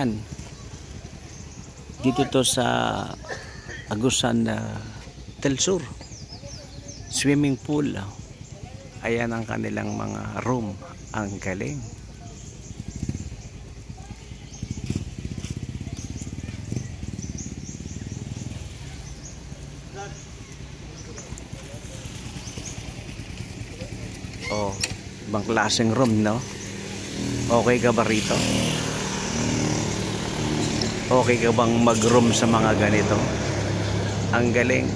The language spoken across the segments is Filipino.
Ayan. Dito to sa Agusan del Sur. Swimming pool. Ayan ang kanilang mga room. Ang galing. Oh, ibang klaseng room, no? Okay ka ba rito? Okay ka bang mag-room sa mga ganito? Ang galing.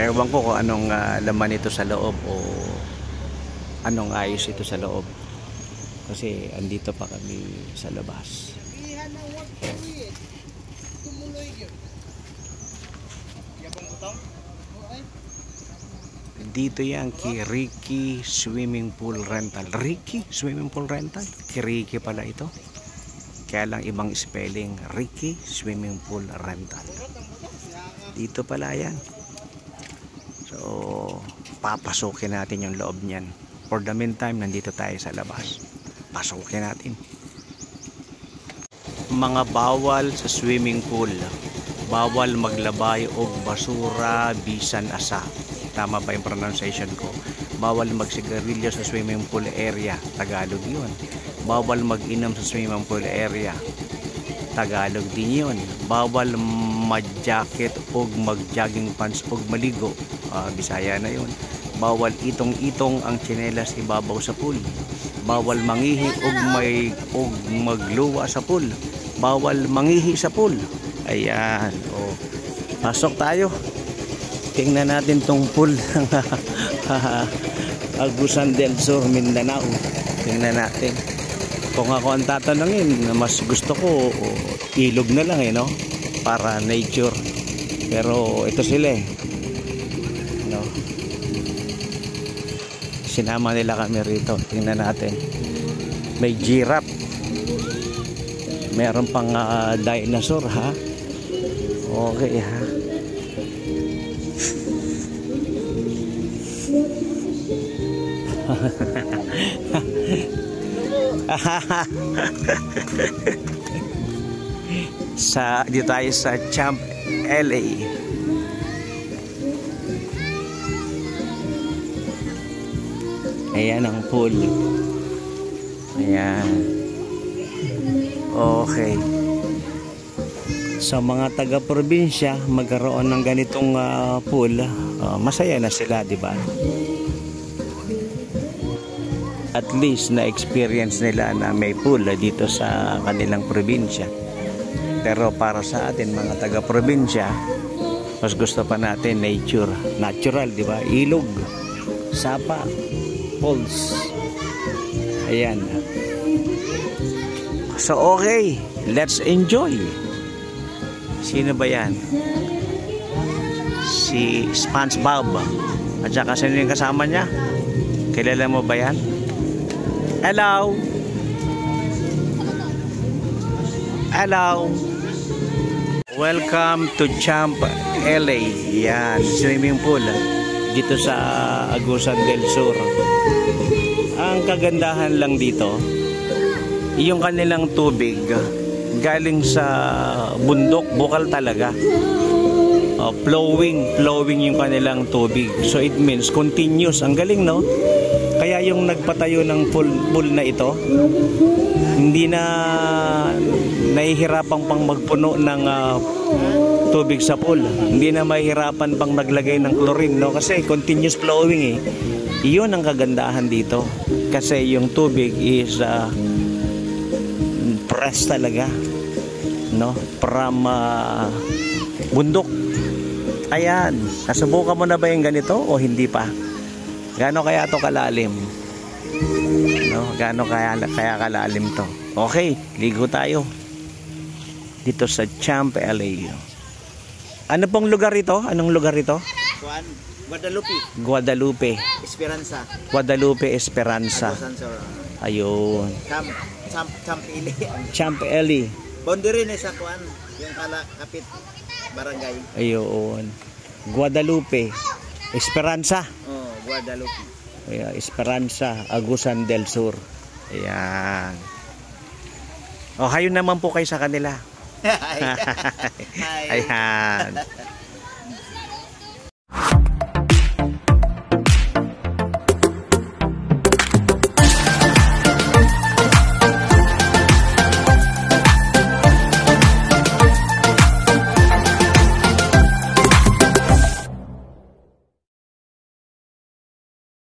Ewan ko kung anong laman ito sa loob o anong ayos ito sa loob. Kasi andito pa kami sa labas. Dito yan kay Ricky Swimming Pool Rental. Ricky Swimming Pool Rental? Kay Ricky pala ito. Kaya lang ibang spelling. Ricky Swimming Pool Rental. Dito pala yan. So, papasukin natin yung loob niyan. For the meantime, nandito tayo sa labas. Pasukin natin. Mga bawal sa swimming pool. Bawal maglabay og basura bisan asa. Tama ba yung pronunciation ko? Bawal magsigarilyo sa swimming pool area. Tagalog yun. Bawal mag-inom sa swimming pool area. Tagalog din yun. Bawal mag-jacket o mag-jogging pants o maligo. Bisaya na yun. Bawal itong-itong ang tsinelas ibabaw sa pool. Bawal mangihi o magluwa sa pool. Bawal mangihi sa pool. Ayan. O, pasok tayo. Tingnan natin tong pool ng Agusan del Sur, Mindanao. Tingnan natin. Kung ako ang tatanungin, mas gusto ko ilog na lang no? Para nature. Pero ito sila no? Sinama nila kami rito. Tingnan natin. May giraffe. Meron pang dinosaur ha. Okay ha. Dito tayo sa Champ LA. Ayan ang pool. Ayan. Okay. Sa mga taga-probinsya magkaroon ng ganitong pool, masaya na sila, di ba? At least na-experience nila na may pool dito sa kanilang probinsya. Pero para sa atin mga taga-probinsya, mas gusto pa natin nature. Natural, di ba? Ilog, sapa, falls. Ayan. So okay, let's enjoy. Sino ba yan? Si SpongeBob. At saka sino yung kasama niya? Kilala mo ba yan? Hello. Hello. Welcome to Champ LA. Yan, swimming pool dito sa Agusan del Sur. Ang kagandahan lang dito, yung kanilang tubig galing sa bundok, bukal talaga. Flowing yung kanilang tubig. So it means continuous. Ang galing, no? Kaya yung nagpatayo ng pool na ito, hindi na nahihirapan pang magpuno ng tubig sa pool. Hindi na mahihirapan pang maglagay ng chlorine, no? Kasi continuous flowing Iyon ang kagandahan dito. Kasi yung tubig is fresh talaga, no? From bundok. Ayan. Nasubukan mo na ba yung ganito o hindi pa? Gaano kaya to kalalim? No, gaano kaya kalalim to? Okay, ligo tayo. Dito sa Champ LA. Ano pong lugar ito? Anong lugar ito? Guadalupe. Guadalupe. Esperanza. Guadalupe Esperanza. Ayun. Champ LA. Champ LA. Boundary ni sa kuan, yung kapit barangay. Ayun. Guadalupe Esperanza. Guadalupe. Esperanza, Agusan del Sur. Ayan. O, hayo naman po kayo sa kanila. Hi. Hi. Ayan.